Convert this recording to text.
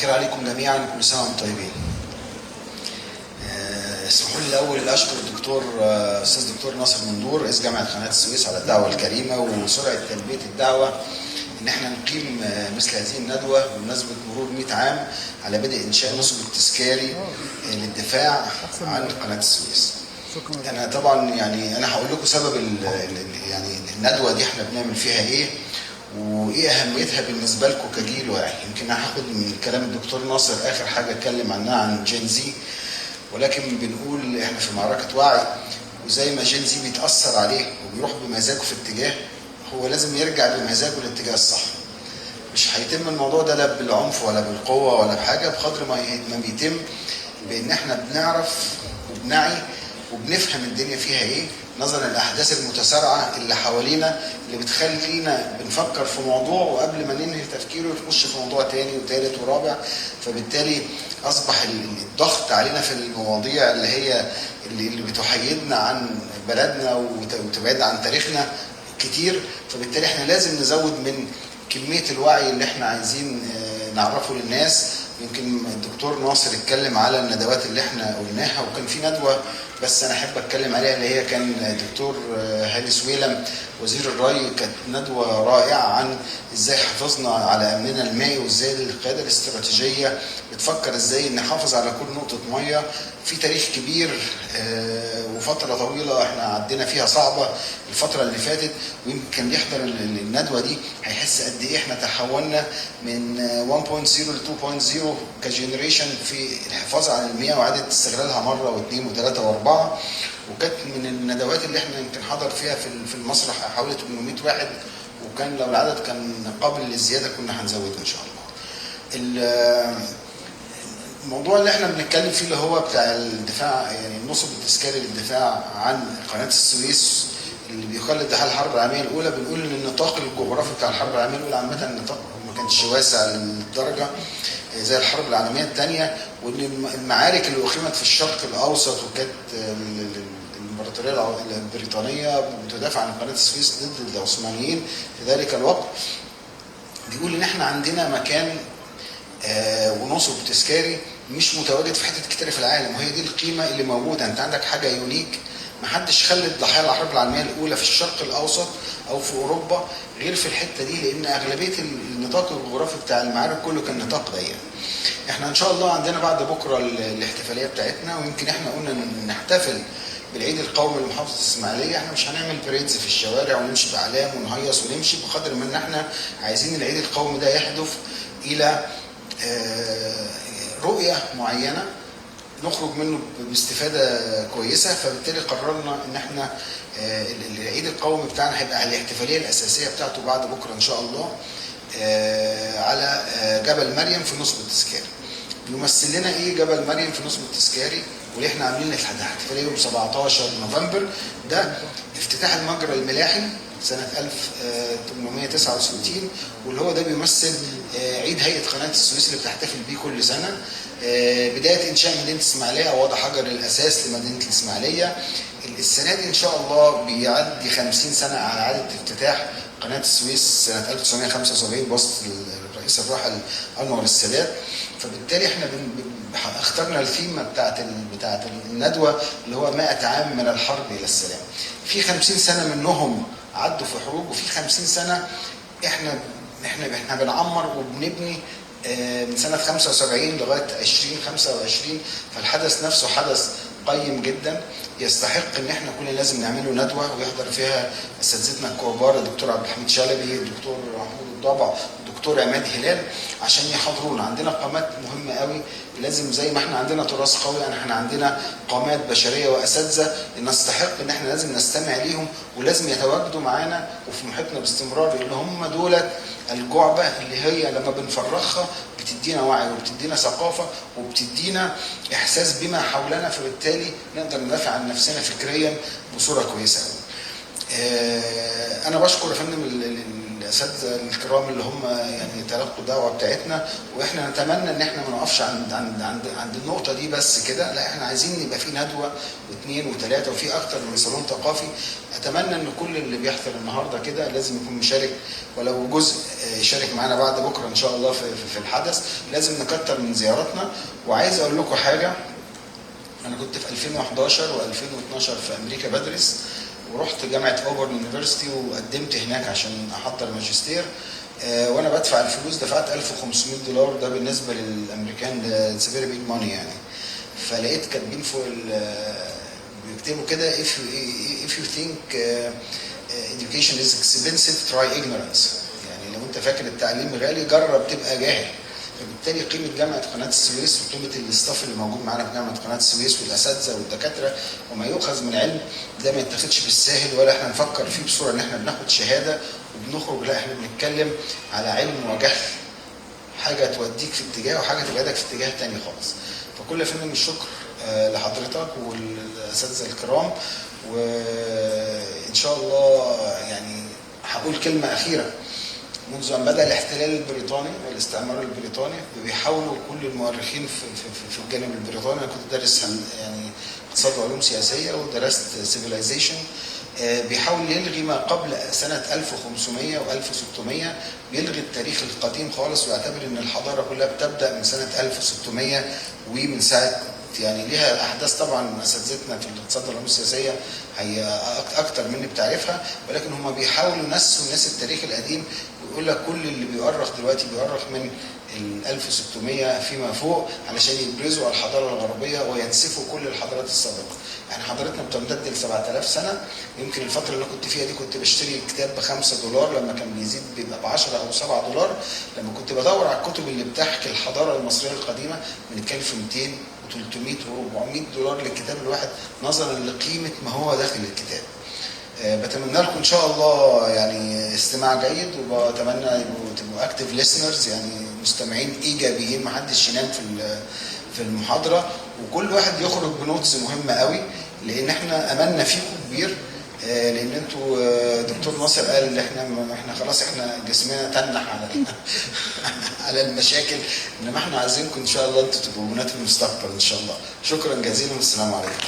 شكرا عليكم جميعا، كل سنه وانتم طيبين. اسمحوا لي الاول اشكر الدكتور استاذ دكتور ناصر مندور رئيس جامعه قناه السويس على الدعوه الكريمه وسرعه تلبيه الدعوه ان احنا نقيم مثل هذه الندوه بمناسبه مرور 100 عام على بدء انشاء نصب التذكاري للدفاع عن قناه السويس. انا طبعا انا هقول لكم سبب الندوه دي احنا بنعمل فيها ايه وايه اهميتها بالنسبه لكم كجيل واعي. يمكن انا هاخد من كلام الدكتور ناصر اخر حاجه اتكلم عنها عن جين زي، ولكن بنقول احنا في معركه وعي، وزي ما جين زي بيتاثر عليه وبيروح بمزاجه في اتجاه، هو لازم يرجع بمزاجه للاتجاه الصح. مش هيتم الموضوع ده لا بالعنف ولا بالقوه ولا بحاجه، بقدر ما بيتم بان احنا بنعرف وبنعي وبنفهم الدنيا فيها ايه، نظرا للاحداث المتسارعه اللي حوالينا اللي بتخلينا بنفكر في موضوع وقبل ما ننهي تفكيره نخش في موضوع تاني وتالت ورابع. فبالتالي اصبح الضغط علينا في المواضيع اللي بتحيدنا عن بلدنا وتبعدنا عن تاريخنا كتير. فبالتالي احنا لازم نزود من كميه الوعي اللي احنا عايزين نعرفه للناس. يمكن الدكتور ناصر اتكلم على الندوات اللي احنا قلناها، وكان في ندوه بس انا احب اتكلم عليها اللي هي كان الدكتور هاني سويلم وزير الري، كانت ندوه رائعه عن ازاي حافظنا على امننا المائي وازاي القياده الاستراتيجيه بتفكر ازاي نحافظ على كل نقطه ميه في تاريخ كبير وفتره طويله احنا عدينا فيها صعبه الفتره اللي فاتت. ويمكن كان بيحضر الندوه دي هيحس قد ايه احنا تحولنا من 1.0 ل 2.0 كجنريشن في الحفاظ على المياه واعاده استغلالها مره واثنين وثلاثه واربعه. وكانت من الندوات اللي احنا يمكن حضر فيها في المسرح حوالي 800 واحد، وكان لو العدد كان قابل للزياده كنا هنزود ان شاء الله. الموضوع اللي احنا بنتكلم فيه اللي هو بتاع الدفاع، النصب التذكاري للدفاع عن قناه السويس اللي بيقال ادعاء الحرب العالميه الاولى، بنقول ان النطاق الجغرافي بتاع الحرب العالميه الاولى عامه النطاق ما كانش واسع للدرجه زي الحرب العالميه الثانيه، وان المعارك اللي اقيمت في الشرق الاوسط وكانت الامبراطوريه البريطانيه بتدافع عن قناه السويس ضد العثمانيين في ذلك الوقت. بيقول ان احنا عندنا مكان ونصب تذكاري مش متواجد في حتت كتير في العالم، وهي دي القيمه اللي موجوده. انت عندك حاجه يونيك، محدش خلد ضحايا الحرب العالميه الاولى في الشرق الاوسط او في اوروبا غير في الحته دي، لان اغلبيه النطاق الجغرافي بتاع المعارك كله كان نطاق ضيق. احنا ان شاء الله عندنا بعد بكره الاحتفاليه بتاعتنا، ويمكن احنا قلنا نحتفل بالعيد القومي لمحافظه الاسماعيليه. احنا مش هنعمل بريدز في الشوارع ونمشي باعلام ونهيص ونمشي، بقدر ما ان احنا عايزين العيد القومي ده يهدف الى رؤيه معينه نخرج منه باستفاده كويسه. فبالتالي قررنا ان احنا العيد القومي بتاعنا هيبقى الاحتفاليه الاساسيه بتاعته بعد بكره ان شاء الله على جبل مريم في نصب التذكاري. بيمثل لنا ايه جبل مريم في نصب التذكاري وليه احنا عاملين الاحتفاليه يوم 17 نوفمبر؟ ده افتتاح المجرى الملاحي سنة 1869، واللي هو ده بيمثل عيد هيئة قناة السويس اللي بتحتفل بيه كل سنة. بداية إنشاء مدينة الإسماعيلية أو وضع حجر الأساس لمدينة الإسماعيلية. السنة دي إن شاء الله بيعدي 50 سنة على إعادة افتتاح قناة السويس سنة 1975 بواسطة الرئيس الراحل أنور السادات. فبالتالي احنا اخترنا الثيمة بتاعت الندوة اللي هو 100 عام من الحرب إلى السلام. في 50 سنة منهم عدوا في حروب، وفي 50 سنة احنا بنعمر وبنبني من سنة 75 لغاية 2025. فالحدث نفسه حدث قيم جدا يستحق ان احنا كلنا لازم نعمله ندوة ويحضر فيها اساتذتنا الكبار الدكتور عبد الحميد شلبي، الدكتور محمود الضبع، الدكتور عماد هلال، عشان يحضرونا. عندنا قامات مهمة قوي، لازم زي ما احنا عندنا تراث قوي احنا عندنا قامات بشرية واساتذة نستحق ان احنا لازم نستمع ليهم ولازم يتواجدوا معانا وفي محيطنا باستمرار، لان هم دولت الجعبة اللي هي لما بنفرخها بتدينا وعي وبتدينا ثقافة وبتدينا احساس بما حولنا، فبالتالي نقدر ندافع عن نفسنا فكريا بصورة كويسة قوي. انا بشكر يا فندم الاساتذه الكرام اللي هم يعني تلقوا الدعوه بتاعتنا، واحنا نتمنى ان احنا ما نقفش عند النقطه دي بس كده، لا احنا عايزين يبقى في ندوه واثنين وثلاثه وفي اكتر من صالون ثقافي. اتمنى ان كل اللي بيحضر النهارده كده لازم يكون مشارك، ولو جزء يشارك معانا بعد بكره ان شاء الله في الحدث. لازم نكتر من زياراتنا. وعايز اقول لكم حاجه، انا كنت في 2011 و2012 في امريكا بدرس، ورحت جامعه اوبرن يونيفرسيتي وقدمت هناك عشان احضر ماجستير. وانا بدفع الفلوس دفعت $1500. ده بالنسبه للامريكان ده سيفيري بيج ماني يعني. فلقيت كاتبين فوق بيكتبوا كده if you think education is expensive try ignorance. يعني لو انت فاكر التعليم غالي جرب تبقى جاهل. فبالتالي قيمه جامعه قناه السويس وقيمه الاستاف اللي موجود معانا في جامعه قناه السويس والاساتذه والدكاتره وما يؤخذ من علم ده ما يتاخدش بالساهل، ولا احنا نفكر فيه بصوره ان احنا بناخد شهاده وبنخرج. لا، احنا بنتكلم على علم وجهل، حاجه توديك في اتجاه وحاجه تبعدك في اتجاه تاني خالص. فكل فندم الشكر لحضرتك والاساتذه الكرام. وان شاء الله يعني هقول كلمه اخيره. منذ ان بدا الاحتلال البريطاني والاستعمار البريطاني بيحاولوا كل المؤرخين في الجانب البريطاني، انا كنت دارس يعني اقتصاد وعلوم سياسيه ودرست سيفيلايزيشن، بيحاول يلغي ما قبل سنه 1500 و1600، بيلغي التاريخ القديم خالص ويعتبر ان الحضاره كلها بتبدا من سنه 1600 ومن ساعه يعني ليها احداث طبعا اساتذتنا في الاقتصاد والعلوم السياسيه هي اكتر مني بتعرفها، ولكن هم بيحاولوا ينسوا الناس التاريخ القديم ويقول لك كل اللي بيؤرخ دلوقتي بيؤرخ من ال 1600 فيما فوق علشان يبرزوا الحضاره الغربيه وينسفوا كل الحضارات السابقه. يعني حضارتنا بتمتد ل 7000 سنه. يمكن الفتره اللي كنت فيها دي كنت بشتري كتاب $5 لما كان بيزيد بيبقى ب 10 او $7. لما كنت بدور على الكتب اللي بتحكي الحضاره المصريه القديمه بنتكلم في 200 و300 و400$ للكتاب الواحد نظرا لقيمه ما هو داخل الكتاب. بتمنى لكم ان شاء الله يعني استماع جيد، وبتمنى تبقوا اكتف ليسنرز يعني مستمعين ايجابيين، ما حدش ينام في المحاضره، وكل واحد يخرج بنوتس مهمه قوي، لان احنا املنا فيكم كبير. لان انتوا دكتور ناصر قال ان احنا خلاص احنا جسمنا تنح على على المشاكل، انما احنا عايزينكم ان شاء الله انتوا تبقوا بنات المستقبل ان شاء الله. شكرا جزيلا والسلام عليكم.